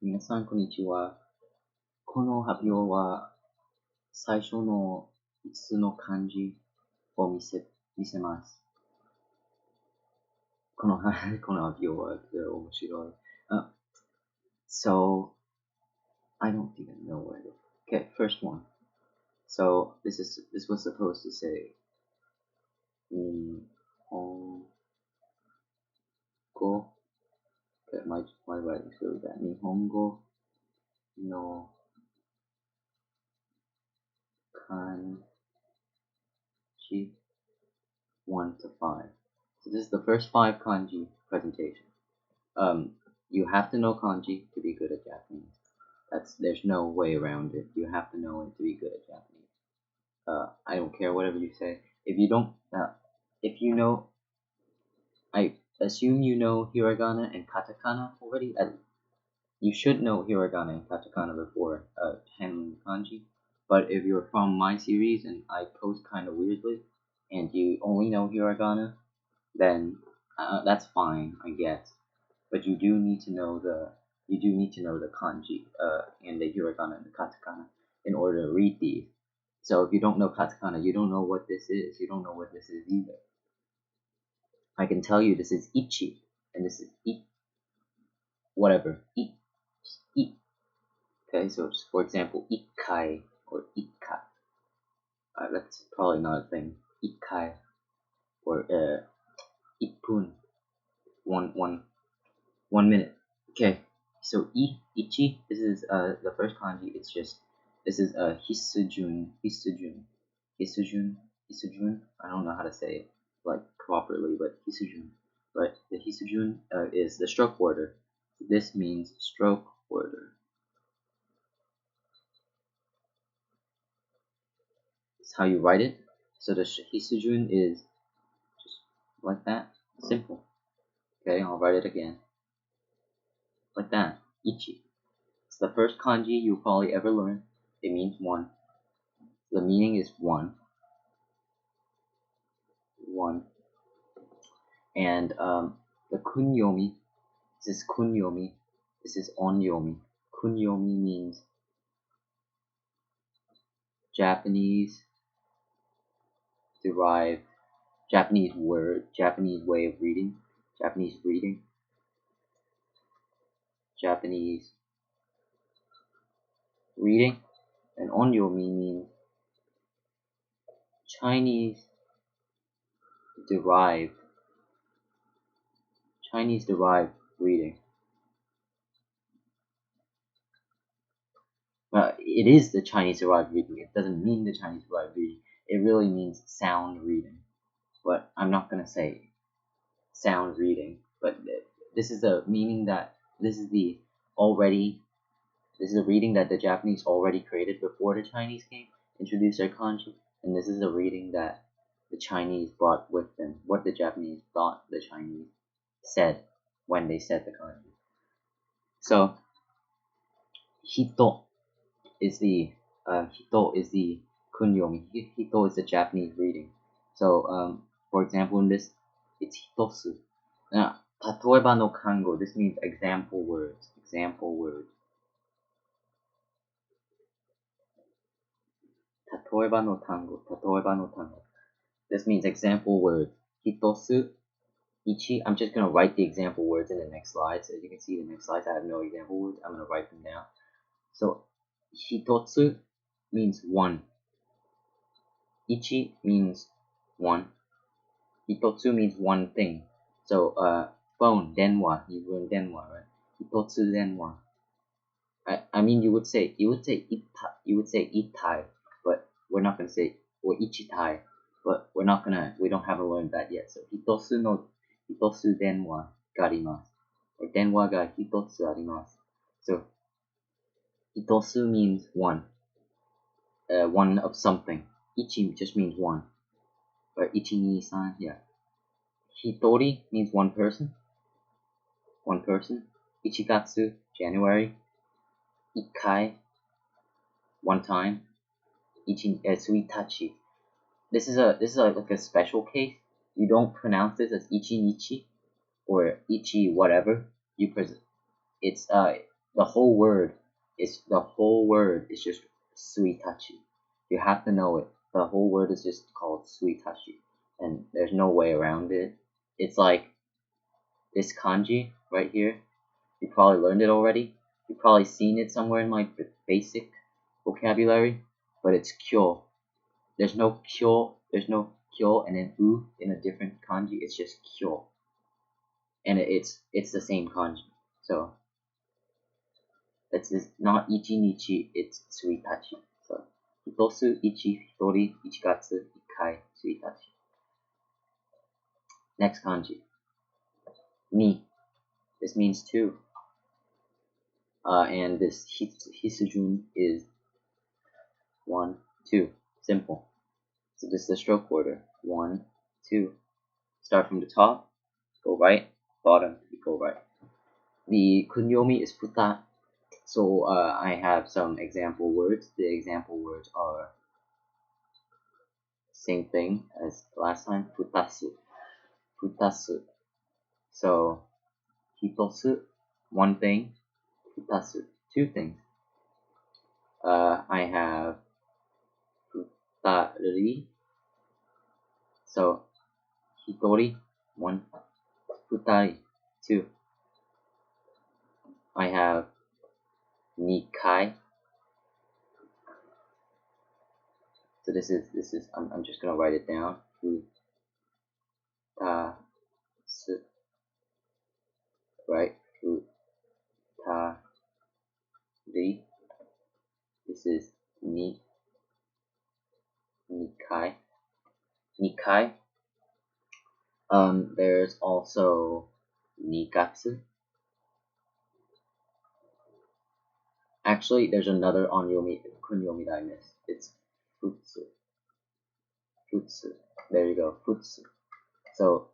皆さん、こんにちは。この発表は、最初の5つの漢字を見せます。この発表は面白い。So, I don't even know where to. Okay, first one. So, this was supposed to say, 日本語. Okay, my writing is really bad. 日本語の漢字 1 to 5. So this is the first 5 kanji presentation. You have to know kanji to be good at Japanese. There's no way around it. You have to know it to be good at Japanese. I don't care whatever you say. If you don't, if you know, I assume you know hiragana and katakana already. You should know hiragana and katakana before handling kanji. But if you're from my series and I post kind of weirdly, and you only know hiragana, then that's fine, I guess. But you do need to know the kanji and the hiragana and the katakana in order to read these. So if you don't know katakana, you don't know what this is. You don't know what this is either. I can tell you this is ichi and this is whatever. Okay, so for example, ikkai or ikka. That's probably not a thing. Ikkai or ippun. One minute. Okay, so ichi. This is the first kanji. This is hisujun. I don't know how to say it like properly, but hisujun. Right, the hisujun is the stroke order. This means stroke order. It's how you write it. So the hisujun is just like that, simple. Okay, I'll write it again like that. Ichi. It's the first kanji you'll probably ever learn. It means one. The meaning is one. And the kunyomi. This is kunyomi. This is onyomi. Kunyomi means Japanese derived, Japanese word, Japanese way of reading, Japanese reading, Japanese reading. And onyomi means Chinese derived reading. It is the Chinese derived reading. It doesn't mean the Chinese derived reading. It really means sound reading. But I'm not gonna say sound reading. But this is the meaning that this is the reading that the Japanese already created before the Chinese came, introduced their kanji, and this is a reading that the Chinese brought with them. What the Japanese thought the Chinese said when they said the kanji. So hito is the kunyomi. Hito is the Japanese reading. So for example, in this, it's hitosu. Now, tatoeba no kango. This means example words. Example words. Tatoeba no tango. Tatoeba no tango. This means example words. Hitosu, ichi. I'm just gonna write the example words in the next slides. As you can see, the next slides I have no example words. I'm gonna write them down. So hitotsu means one. Ichi means one. Hitotsu means one thing. So phone, denwa, you learn denwa, right? Hitotsu denwa. I mean you would say itai, but we're not gonna say, or ichitai, but we don't have to learn that yet. So hitotsu denwa ga arimasu, or denwa ga hitotsu arimasu. So hitotsu means one, one of something. Ichi just means one, or ichi ni san, yeah. Hitori means one person. Ichigatsu, January. Ikkai, one time. Suitachi. This is like a special case. You don't pronounce this as ichi nichi or ichi whatever. It's The whole word is just suitachi. You have to know it. The whole word is just called suitachi, and there's no way around it. It's like this kanji right here. You probably learned it already. You've probably seen it somewhere in my basic vocabulary, but it's kyo. There's no kyo and then u in a different kanji. It's just kyo, and it's the same kanji. So it's not ichi nichi, it's suitachi. So hitosu ichi hitori ichigatsu ikai suitachi. Next kanji, ni. This means two. And this hisujun is 1, 2. Simple. So this is the stroke order. 1, 2. Start from the top, go right, bottom, go right. The kunyomi is futa. So I have some example words. The example words are same thing as last time. Futasu. Futasu. So hitosu, one thing. Futasu, two things. I have futari. So hitori, one. Futari, two. I have nikai. So this is I'm just gonna write it down. Futasu, right? Futari. This is nikai. Nikai. There's also nigatsu. Actually, there's another kunyomi that I missed. It's futsu. Futsu. There you go. Futsu. So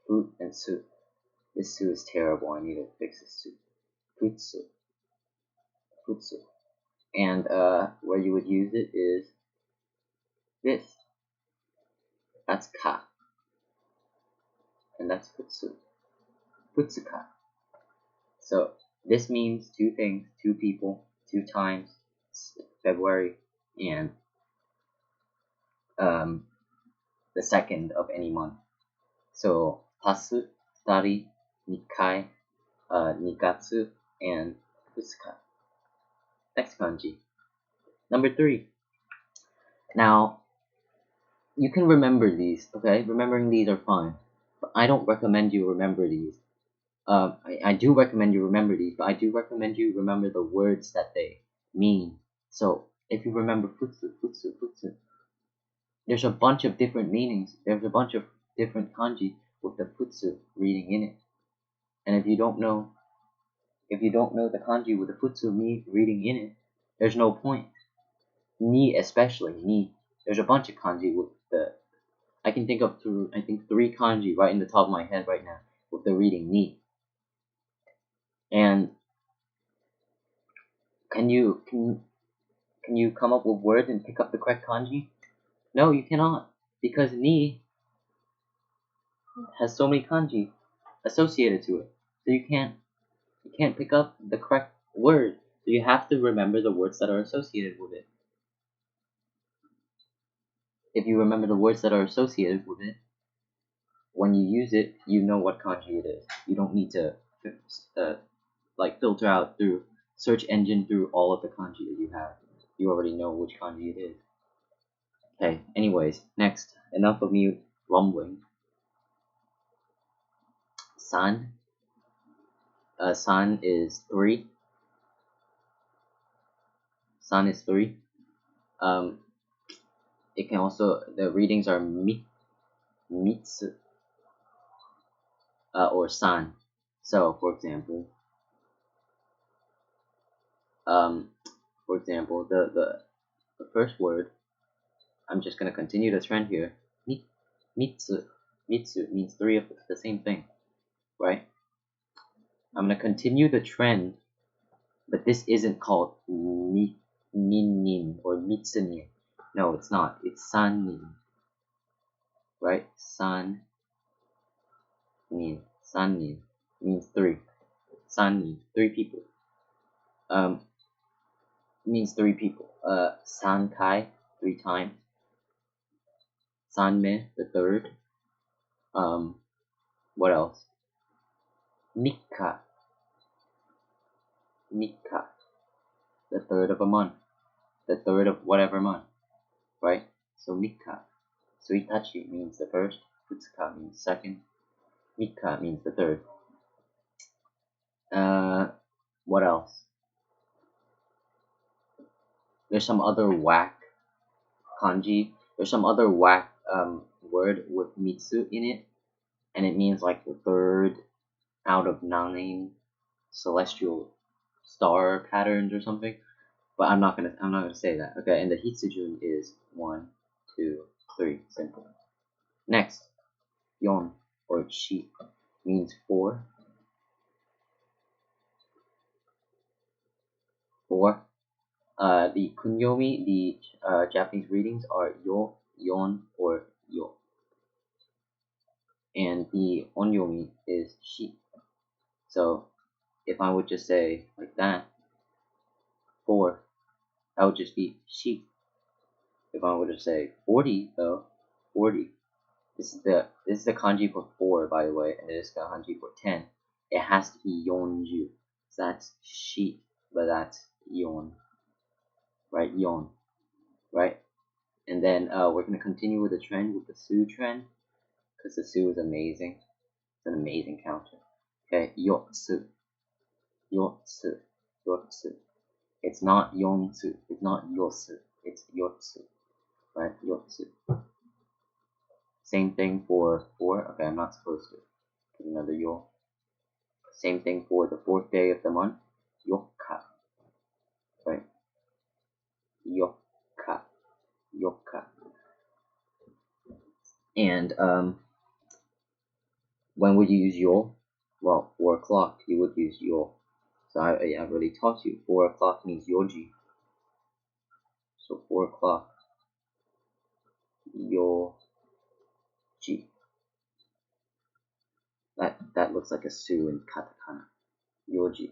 fut and su. This su is terrible. I need to fix this su. Futsu. Futsu. And where you would use it is this. That's ka. And that's futsu. Futsuka. So this means two things, two people, two times, February, and the second of any month. So tasu, tari, nikai, nigatsu, and fusuka. Next kanji. Number 3. Now, you can remember these, okay? Remembering these are fine. But I don't recommend you remember these. I do recommend you remember these, but I do recommend you remember the words that they mean. So, if you remember futsu, futsu, futsu, there's a bunch of different meanings. There's a bunch of different kanji with the futsu reading in it. And if you don't know the kanji with the futsu reading in it, there's no point. Ni especially, ni. There's a bunch of kanji with the I can think of 3 kanji right in the top of my head right now with the reading ni. And can you come up with words and pick up the correct kanji? No, you cannot, because ni has so many kanji associated to it. So you can't pick up the correct word. So you have to remember the words that are associated with it. If you remember the words that are associated with it, when you use it, you know what kanji it is. You don't need to filter out through search engine through all of the kanji that you have. You already know which kanji it is. Okay, anyways, next. Enough of me rumbling. San. San is 3. San is 3. It can also, the readings are mitsu, or san. So, for example, the first word, I'm just gonna continue the trend here. Mitsu. Mitsu means 3 of the same thing, right? I'm gonna continue the trend, but this isn't called minin or mitsunin. No, it's not. It's sanin, right? Sanin. Sanin means 3. San means 3 people. Means 3 people. San kai, 3 times. San me, the third. What else? Mika, Mika, the third of a month. The third of whatever month, right? So Mika. Suitachi means the first. Futsuka means second. Mika means the third. What else? There's some other whack kanji. There's some other whack word with mitsu in it, and it means like the third out of 9 celestial star patterns or something. But I'm not gonna say that. Okay, and the hitsujun is 1, 2, 3. Simple. Next, yon or chi means 4. 4. The kunyomi, the Japanese readings are yo, yon, or yo, and the onyomi is shi. So if I would just say like that, 4, that would just be shi. If I were to say 40, though, 40. This is the kanji for 4, by the way, and it is the kanji for 10. It has to be yonju. So that's shi, but that's yon, right? Yon, right? And then we're gonna continue with the trend, with the su trend, because the su is amazing. It's an amazing counter. Okay, yotsu, yotsu, yotsu. It's not yonsu. It's not yosu. It's yotsu, right? Yotsu. Same thing for 4. Okay, I'm not supposed to put another yo. Same thing for the 4th day of the month. Yokka. Right? Yokka. Yokka. And when would you use yo? Well, 4 o'clock you would use yo. So I already taught you. 4 o'clock means yoji. So 4 o'clock. Yoji. That looks like a su in katakana. Yoji.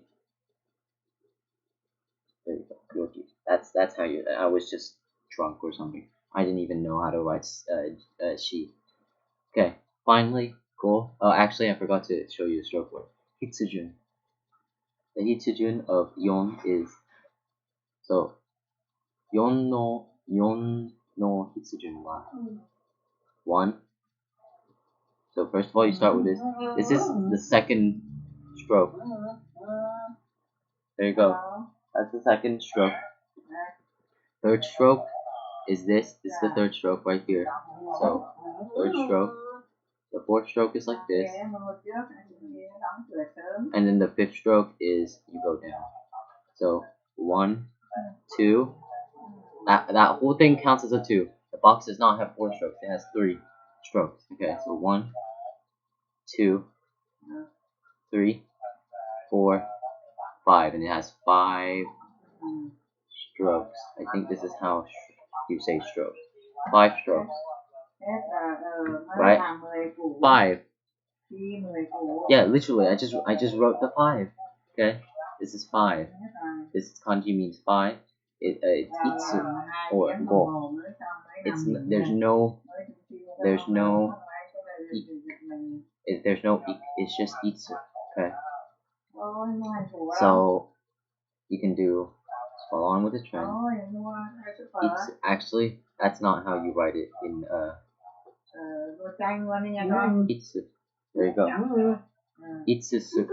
There you go. Yoji. That's how you. I was just drunk or something. I didn't even know how to write she. Okay. Finally, cool. Oh, actually, I forgot to show you the stroke word. Hitsujun. The hitsujun of yon is so yon no hitsujun wa 1. So first of all, you start with this. This is the second stroke. There you go. That's the second stroke. Third stroke is this. This is the third stroke right here. So third stroke. The 4th stroke is like this. And then the 5th stroke is you go down. So 1, 2. That whole thing counts as a 2. The box does not have 4 strokes. It has 3 strokes. Okay, so 1, 2, 3, 4, 5, and it has 5 strokes. I think this is how you say strokes. 5 strokes. Right? 5. Yeah, literally, I just wrote the 5. Okay, this is 5. This kanji means 5. It's itsu or go. There's no ik. It's just itsu. Okay. So you can do follow on with the trend. Itsu. Actually, that's not how you write it in itsu. There you go. Itsusu.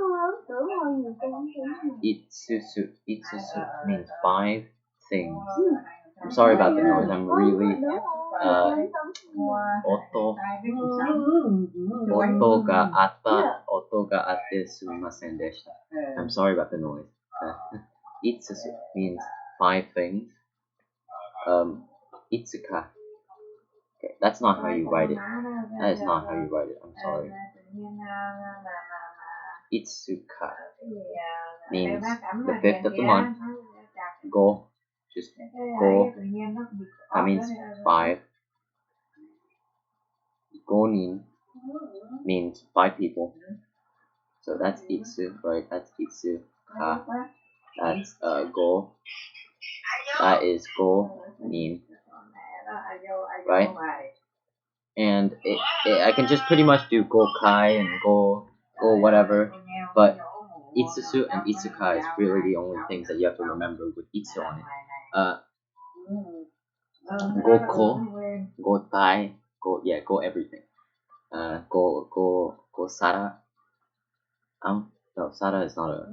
Itsusu means 5 things. I'm sorry about the noise. I'm really Oto ga atte sumimasen deshita. I'm sorry about the noise. Itsusu means 5 things. Itsuka. Okay, that's not how you write it. That is not how you write it. I'm sorry. Itsuka means the 5th of the month. Go. Just go. That means 5. Gonin means 5 people. So that's itsu, right? That's itsu. Ka. That's go. That is go, nin, right? And I can just pretty much do go kai and go whatever, but itsusu and itsuka is really the only things that you have to remember with itsu on it. Go ko, go tai, go everything. Go sara. No, Sada is not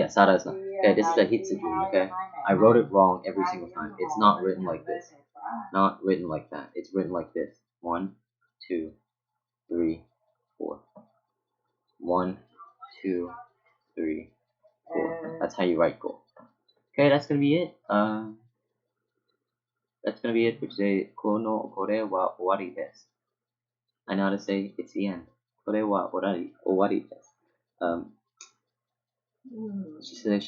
Sada is not. Okay, this is a Hitsugumi, okay? I wrote it wrong every single time. It's not written like this. Not written like that. It's written like this. 1, 2, 3, 4. 1, 2, 3, 4. That's how you write go. Okay, that's gonna be it. That's gonna be it for today. Kono kore wa owari desu. I know how to say it's the end. Kore wa owari desu. She said